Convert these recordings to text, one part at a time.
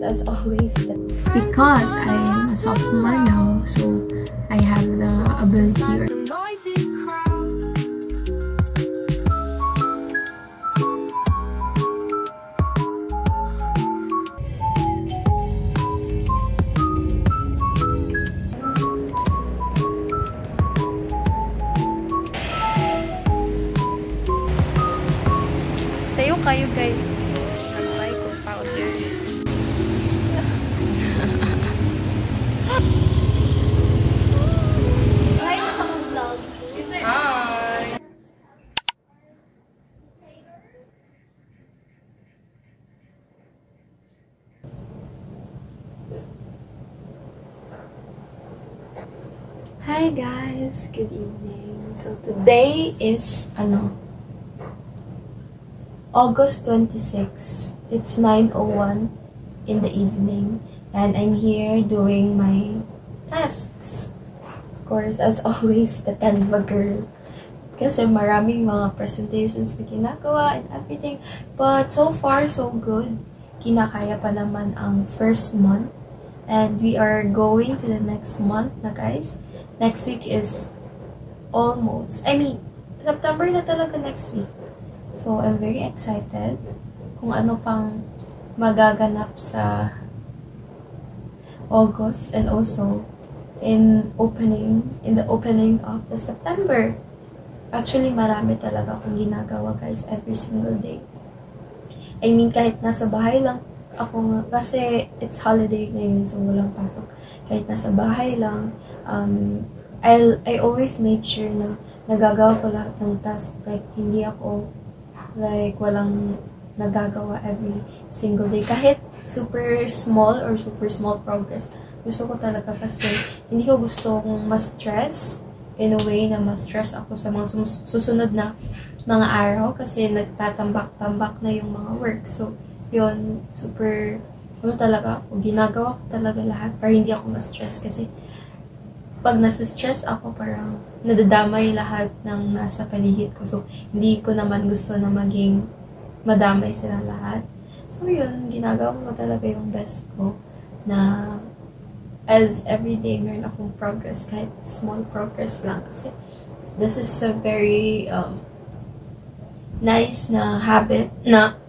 as always, because I am a sophomore now, so I have the ability. Sayo kayo guys. Nag-buy ko powder. Hi na sa mong vlog. Hi! Hi guys! Good evening. So today is August 26. It's 9:01 in the evening and I'm here doing my tasks. Of course, as always, the Canva girl. Kasi maraming mga presentations na ginagawa and everything. But so far, so good. Kinakaya pa naman ang first month. And we are going to the next month na guys. Next week is September na talaga next week. So, I'm very excited kung ano pang magaganap sa August and also in the opening of the September. Actually, marami talaga akong ginagawa guys every single day. I mean, kahit nasa bahay lang ako kasi it's holiday ngayon so walang pasok. Kahit nasa bahay lang, I always make sure na nagagawa ko lahat ng task. Like, hindi ako walang nagagawa every single day. Kahit super small or super small progress, gusto ko talaga kasi hindi ko gusto kung ma-stress in a way na ma-stress ako sa mga susunod na mga araw kasi nagtatambak-tambak na yung mga work. So, yun, super, talaga ako, ginagawa ko talaga lahat para hindi ako ma-stress kasi pag nasa-stress ako, parang nadadamay lahat ng nasa paligid ko. So, hindi ko naman gusto na maging madamay sila lahat. So, yun, ginagawa ko talaga yung best ko na as everyday meron akong progress, kahit small progress lang. Kasi this is a very nice na habit na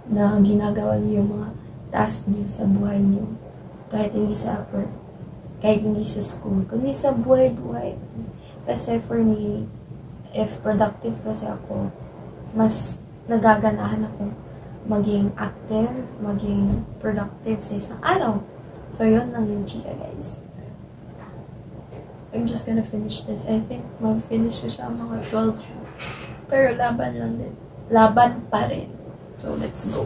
na ginagawa niyo yung mga task niyo sa buhay niyo. Kahit hindi sa work. Kahit hindi sa school, kundi sa buhay-buhay. Kasi for me, if productive kasi ako, mas nagaganahan ako maging active, maging productive sa isang araw. So, yun lang yung chika, guys. I'm just gonna finish this. I think mag-finish ko siya mga 12. Pero laban lang din. Laban pa rin. So, let's go.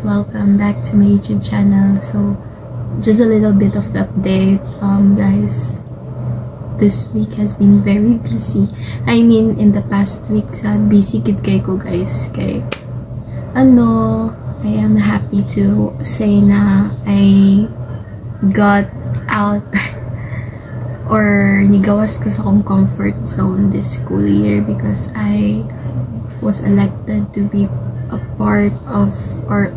Welcome back to my YouTube channel. So, just a little bit of update, guys. This week has been very busy. I mean, in the past week, busy kid kay ko, guys. Kay, I am happy to say na I got out or nigawas ko sa akong comfort zone this school year because I was elected to be a part of our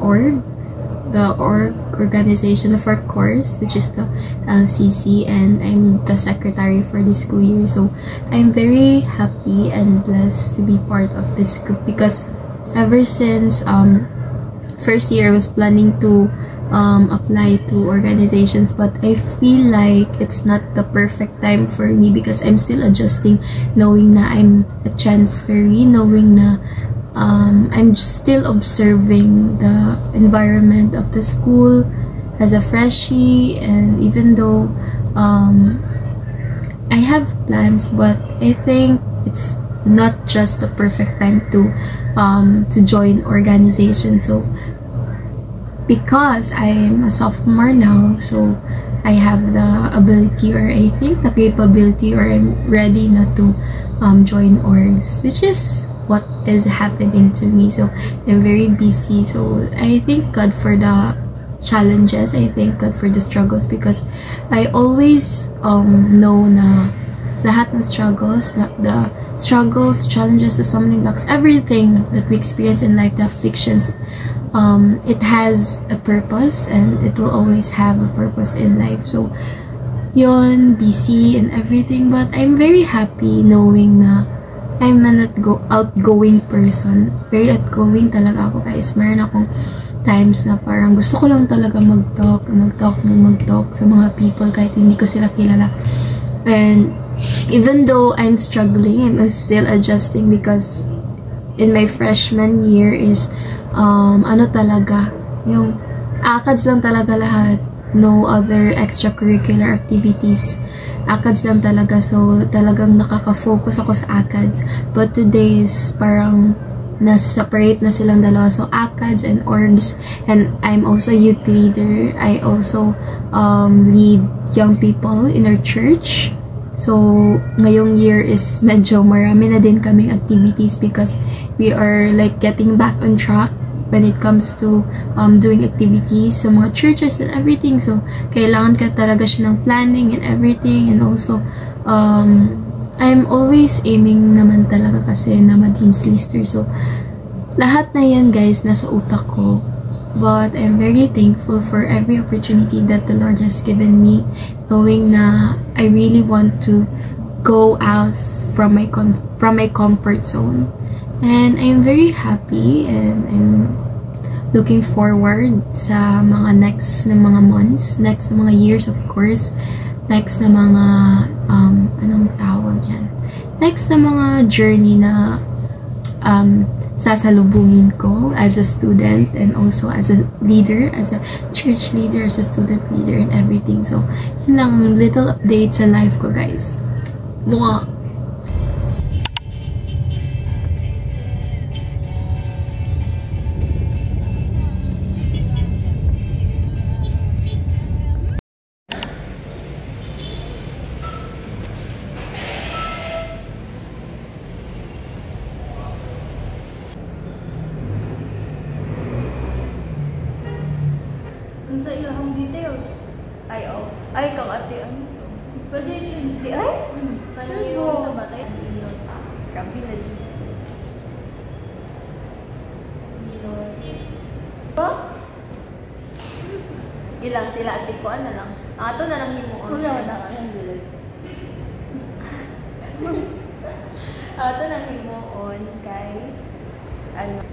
organization of our course, which is the LCC, and I'm the secretary for this school year. So I'm very happy and blessed to be part of this group because ever since first year I was planning to apply to organizations, but I feel like it's not the perfect time for me because I'm still adjusting, knowing na I'm a transferee, knowing na I'm still observing the environment of the school as a freshie, and even though I have plans, but I think it's not just the perfect time to join organization. So because I'm a sophomore now, so I have the ability, or I think the capability, or I'm ready na to join orgs, which is what is happening to me. So I'm very busy. So I thank God for the challenges. I thank God for the struggles, because I always know na lahat ng struggles, the struggles, challenges, the stumbling blocks, everything that we experience in life, the afflictions, it has a purpose, and it will always have a purpose in life. So yon, busy and everything, but I'm very happy knowing na I'm an outgoing person. Very outgoing talaga ako, guys. Meron akong times na parang gusto ko lang talaga mag-talk sa mga people kahit hindi ko sila kilala. And even though I'm struggling, I'm still adjusting, because in my freshman year is ano talaga, yung ACADS lang talaga lahat. No other extracurricular activities. ACADS lang talaga. So, talagang nakaka-focus ako sa ACADS. But today is parang nasa-separate na silang dalawa. So, ACADS and orgs. And I'm also youth leader. I also lead young people in our church. So, ngayong year is medyo marami na din kaming activities, because we are like getting back on track when it comes to doing activities sa mga churches and everything. So, kailangan ka talaga siya ng planning and everything. And also, I'm always aiming naman talaga kasi na mag-dean's lister. So, lahat na yan, guys, nasa utak ko. But I'm very thankful for every opportunity that the Lord has given me, knowing na I really want to go out from my comfort zone. And I'm very happy, and I'm looking forward sa mga next na mga months, next na mga years, of course, next na mga anong tawag yan, next na mga journey na sasalubungin ko as a student, and also as a leader, as a church leader, as a student leader, and everything. So yun lang, little update sa life ko, guys. Mwah! Sa iyong details. Ay, oh. Ay, kang ate, ano to? Pwede yun. Di ay? Kaya yun sa batay. Kabila dyan. Pa? Ilang sila ate ko, ano lang. Ato na lang himuon. Kuya, wala ka ng bilid. Ato na lang himuon kay ano.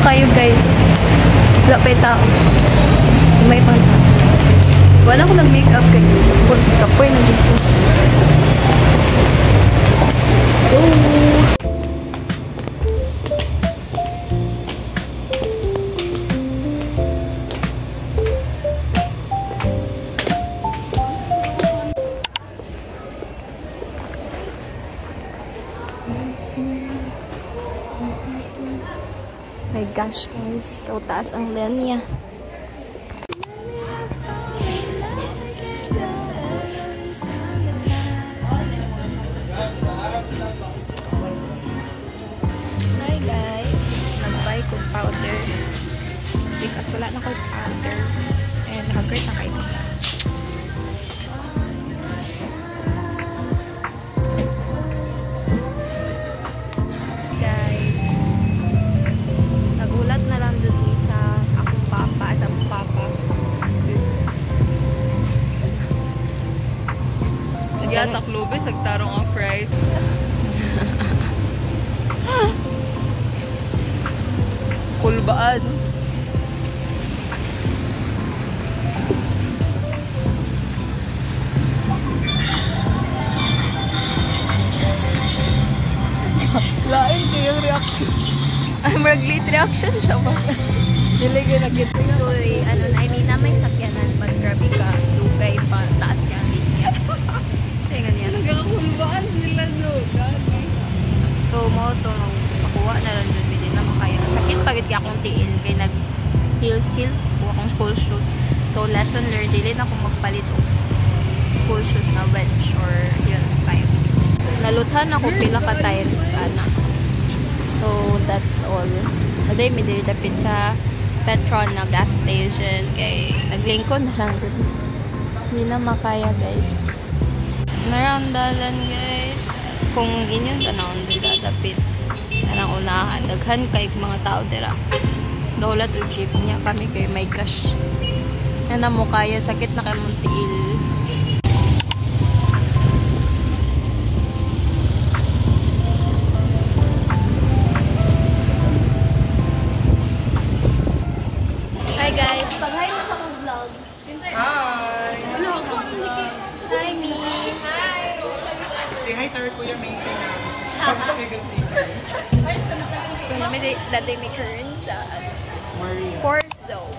Kayo guys, wala pa yung tao. May pang tao. Wala ko nag-makeup kay kapoy na dito. Let's go! gosh, guys. So, taas ang linya. Hi, guys. Nag-buy ko powder. Because wala na ko powder. And naka-great na kayo. Yata klubes, nagtarong ang fries. Kulbaan. Lain kayong reaction. Ay, mag-late reaction siya ba? Dili kayo nag-get nga. So, ano na, I mean, na may sakyanan, but grabe ka, dugay pa, taas ka ang linya. Tingnan niya. Nagkakulbaan sila doon. So, mo to, makuha na lang doon, hindi na makaya. Sakit pagit ka akong tiil, kaya nag-heels, kuha akong school shoes. So, lesson learned, dili na akong magpalit o school shoes na wedge or heels type. Naluthan ako pila ka times, ana. So, that's all. Today, may dapit sa Petron na gas station, kay naglingkod na lang dyan. Hindi na makaya, guys. Narandalan, guys. Kung inyong tanawin dira dapit anang unahan daghan kay mga tao dira daulat og jeep niya kami kay may cash na mo kaya sakit na kay mong tiil. Hi guys, Pag-hi na sa akong vlog. Hi! Hello, ako ang likit. hi me. Say hi to our Kuya Maintenance. Pagpakiganti ka. Kung may that they make her in sa Maria. sports zone.